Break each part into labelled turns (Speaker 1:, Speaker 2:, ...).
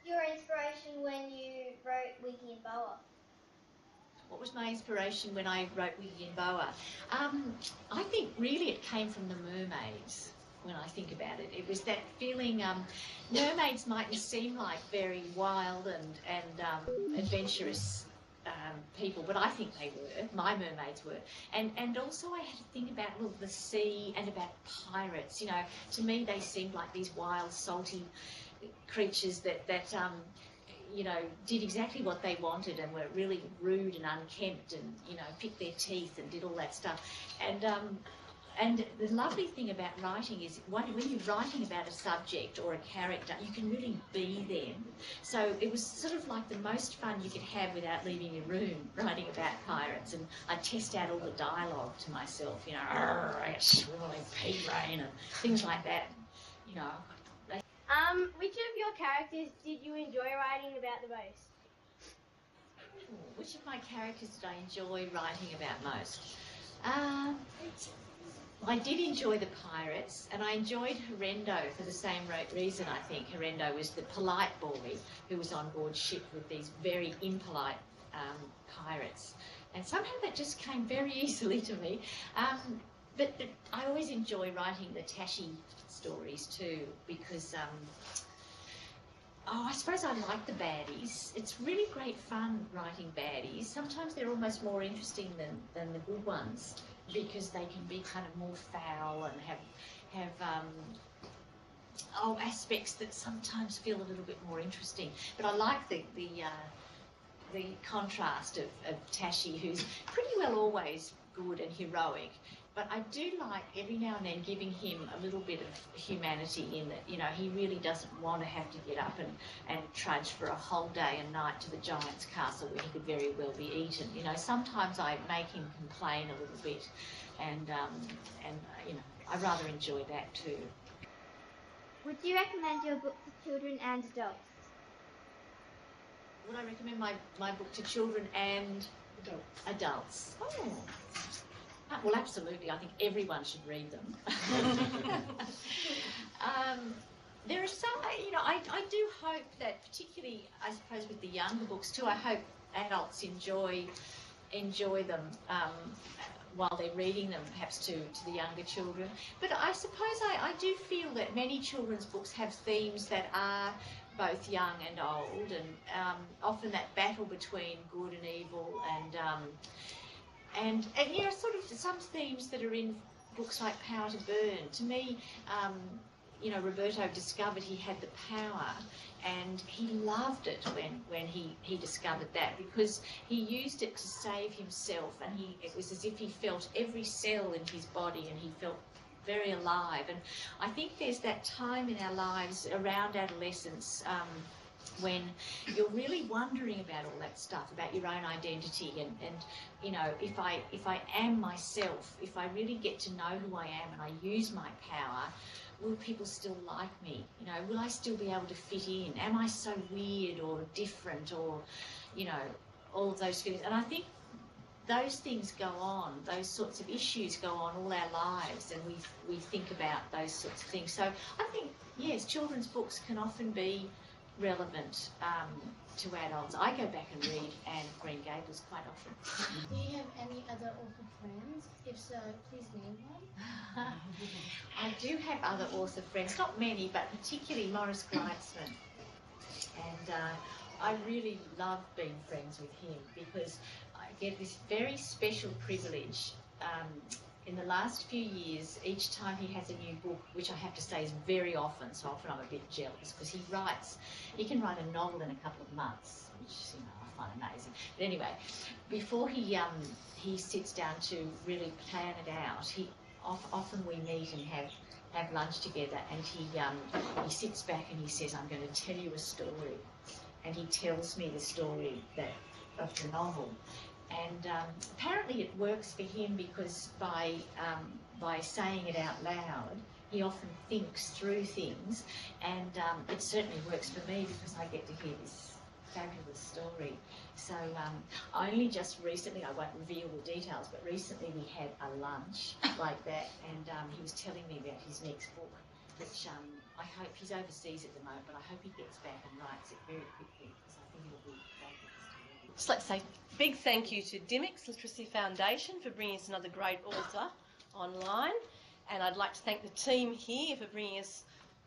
Speaker 1: Your inspiration when you wrote Wiggy and Boa?
Speaker 2: What was my inspiration when I wrote Wiggy and Boa? I think really it came from the mermaids. When I think about it, it was that feeling. Mermaids mightn't seem like very wild and adventurous people, but I think they were. My mermaids were, and also I had to think about the sea and about pirates. You know, to me they seemed like these wild, salty creatures that you know, did exactly what they wanted and were really rude and unkempt and, you know, picked their teeth and did all that stuff. And the lovely thing about writing is when you're writing about a subject or a character, you can really be them. So it was sort of like the most fun you could have without leaving your room, writing about pirates. And I test out all the dialogue to myself, you know, I get swirling pea rain and things like that, you know.
Speaker 1: Which of your characters did you enjoy writing about the most?
Speaker 2: Which of my characters did I enjoy writing about most? I did enjoy the pirates, and I enjoyed Horrendo for the same reason, I think. Horrendo was the polite boy who was on board ship with these very impolite pirates. And somehow that just came very easily to me. But I always enjoy writing the Tashi stories too, because I suppose I like the baddies. It's really great fun writing baddies. Sometimes they're almost more interesting than the good ones because they can be kind of more foul and have aspects that sometimes feel a little bit more interesting. But I like the contrast of Tashi, who's pretty well always good and heroic. But I do like every now and then giving him a little bit of humanity in that, you know, he really doesn't want to have to get up and trudge for a whole day and night to the giant's castle where he could very well be eaten. You know, sometimes I make him complain a little bit and you know, I rather enjoy that too.
Speaker 1: Would you recommend your book to children and adults?
Speaker 2: Would I recommend my book to children and adults? Oh. Well, absolutely. I think everyone should read them. There are some, you know, I do hope that, particularly, I suppose, with the younger books too, I hope adults enjoy them while they're reading them, perhaps to the younger children. But I suppose I do feel that many children's books have themes that are both young and old, and often that battle between good and evil, and you know, sort of some themes that are in books like Power to Burn. To me, you know, Roberto discovered he had the power, and he loved it when he discovered that, because he used it to save himself, and it was as if he felt every cell in his body, and he felt very alive. And I think there's that time in our lives around adolescence when you're really wondering about all that stuff, about your own identity, and you know, if I am myself, if I really get to know who I am and I use my power, will people still like me? You know, will I still be able to fit in? Am I so weird or different, or, you know, all of those feelings? And I think those things go on, those sorts of issues go on all our lives, and we think about those sorts of things. So I think, yes, children's books can often be relevant to adults. I go back and read Anne of Green Gables quite often.
Speaker 3: Do you have any other author friends? If so, please name one.
Speaker 2: I do have other author friends, not many, but particularly Morris Gleitzman. And I really love being friends with him because I get this very special privilege. In the last few years, each time he has a new book, which I have to say is very often, so often I'm a bit jealous, because he can write a novel in a couple of months, which, you know, I find amazing. But anyway, before he sits down to really plan it out, often we meet and have lunch together, and he sits back and he says, "I'm going to tell you a story," and he tells me the story of the novel. And apparently it works for him because by saying it out loud, he often thinks through things, and it certainly works for me because I get to hear this fabulous story. So only just recently, I won't reveal the details, but recently we had a lunch like that, and he was telling me about his next book, which I hope he's overseas at the moment, but I hope he gets back and writes it very quickly because I think it'll be fabulous.
Speaker 4: Just like to say a big thank you to Dymocks Literacy Foundation for bringing us another great author online, and I'd like to thank the team here for bringing us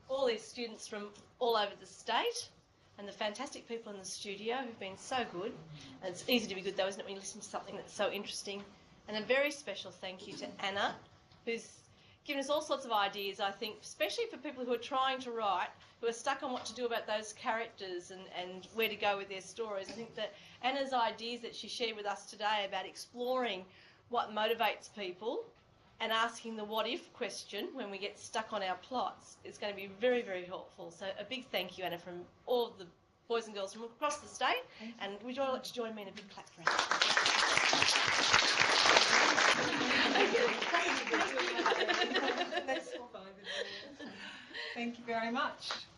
Speaker 4: all these students from all over the state, and the fantastic people in the studio who've been so good. And it's easy to be good though, isn't it, when you listen to something that's so interesting. And a very special thank you to Anna, who's given us all sorts of ideas, I think, especially for people who are trying to write, who are stuck on what to do about those characters and where to go with their stories. I think that Anna's ideas that she shared with us today about exploring what motivates people and asking the what if question when we get stuck on our plots is going to be very, very helpful. So a big thank you, Anna, from all of the boys and girls from across the state. And would you all like to join me in a big clap for Anna?
Speaker 5: Thank you very much.